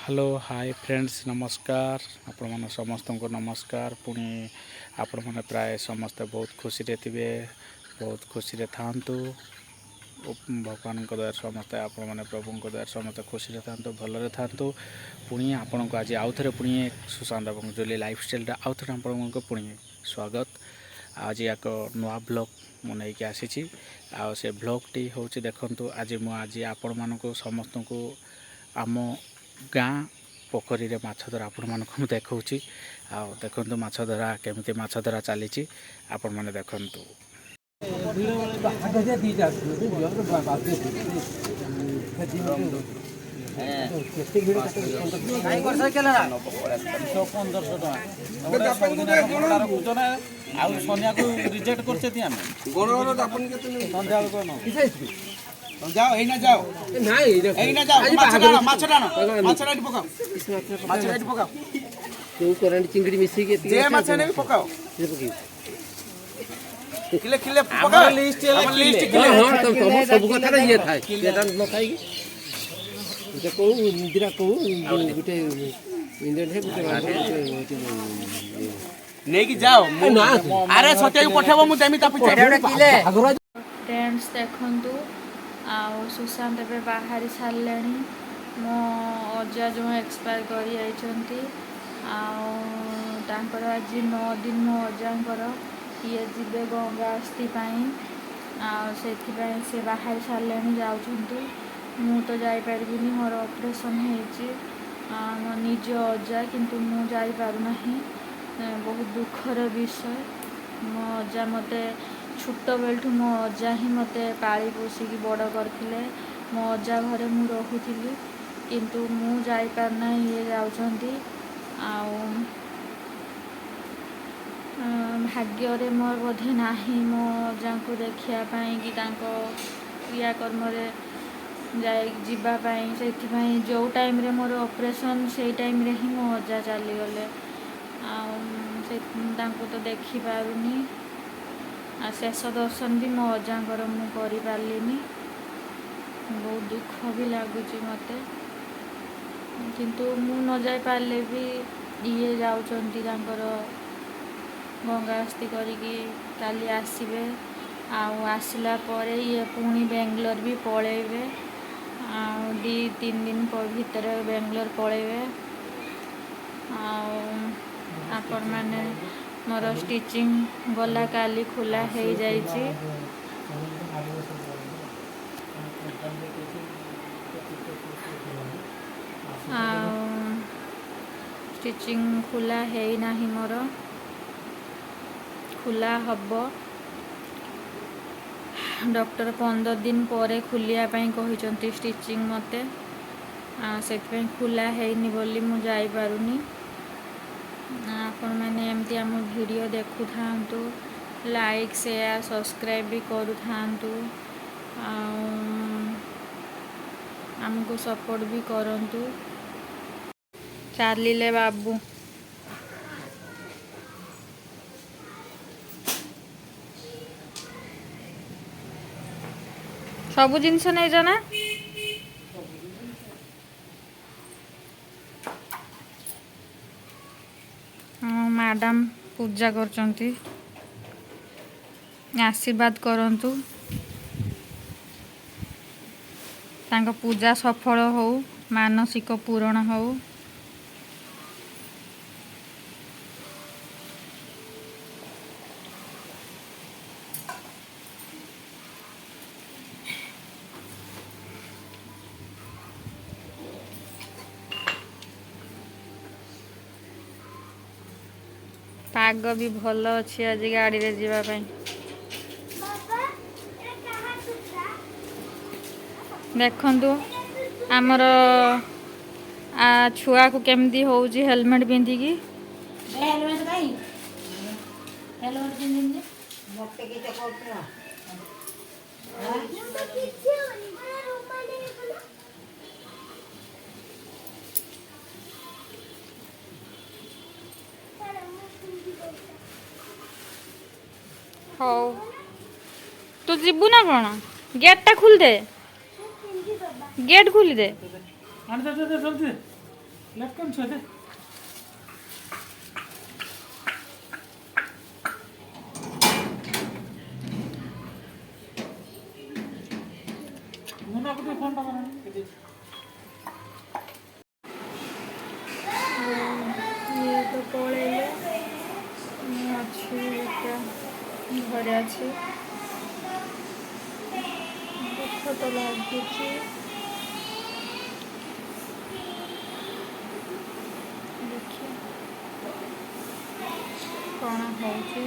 hello hi friends नमस्कार आपण मन समस्त को नमस्कार पुणी आपण मैंने प्राय समस्ते बहुत खुशी रे थे बहुत खुशी रे थांतु भगवान को दया समस्ते आपण मैंने प्रभु को दया समस्ते खुशी रे थांतु भलरे थांतु पुणी आपण को आज आउ थे पुणी सुशांत और जुली लाइफस्टाइल आउ थे आपण को पुणी स्वागत आज एक नुआ ब्लॉग मुझे नहीं आसी आ से ब्लॉग टी हूँ देखु आज मुझे आपण मानक समस्त को आम गाँ पोखरी रे माछ धरा आपण मानक देखौछि आ देखंतु माछ धरा केमिति माछ धरा चली आपण माने देखंतु जाओ एना जाओ नहीं एना जाओ माछ डानो पकाओ तू करंट चिंगड़ी मिसी के जे माछ ने भी पकाओ किले किले पकाओ लिस्ट किले हां तब तो सब कथा ये था एटा न खाई जे को इंदिरा को गुटे इंडियन है गुटे नहीं कि जाओ अरे सत्य को पठाबो मु देमी ता किले फ्रेंड्स देखंतु आउ सुशांत ए बाहरी सारे मो अजा जो एक्सपायर कर आज 9 दिन मो अजांकर ये जीवे गंगा आस्तीपाई से बाहर सारे जाऊँ मु तो जापरि मोर ऑपरेशन हो निज अजा किंतु मु जापारना बहुत दुखर विषय मो अजा मत छोट बेलू मो अजा ही मत पाली पोषिकी बड़ करते मो अजा घरे मु रोली किंतु मु जापारना ये जाऊँगी भाग्य मोर बोधे ना मो अजा को देखापी कि क्रिया कर्म जावाई से जो टाइम रे मोर ऑपरेशन से टाइम रे ही मो अजा चलीगले तो देखी पारुनी शेष दर्शन भी मो अजांकर मु कर पार्लिनी बहुत दुख भी लगुच मत किंतु मु न जाई पार्ले भी ये जाऊँगी गंगा आस्ती करिकी काली आसबे आसला परे ये पुणी बेंगलोर भी पलैबे 2-3 दिन भीतर बेंगलोर पलैबे आपण माने मोर स्टिचिंग गला काली खुला हो जाइए स्टिचिंग खुला है ना मोर खुला हब डॉक्टर 15 दिन पर खुलिया कहते स्टिचिंग मते से खुला है बोली मु जाई पारुनी आपण मैंने एमती आम वीडियो देखु था लाइक शेयर सब्सक्राइब भी करू था आमको सपोर्ट भी करंतु चलिले बाबू सबु जिनस नहीं जाना मैडम पूजा करचंती आशीर्वाद करंतु तांका पूजा सफल हो मानसिक पूरण हो पाग भी भल अच्छी आज गाड़ी रे जीवाई देखंतु आमर छुआ को केमती हो हेलमेट पिंधिकी हो तू जीबू ना कौन गेट टा खोल दे गेट खोली दे ଲେଫ୍ଟ ଛୁଆ ଦେ ମୁଁ ନା ଗୋଟେ ଫୋନ୍ ଟା କର ଇଏ ତ ପଳେଇଲେ ମୁଁ ଅଛି ଏକା ଘରେ ଅଛି ଦୁଃଖ ତ ଲାଗୁଛି ଦେଖିଆ କ'ଣ ହେଉଛି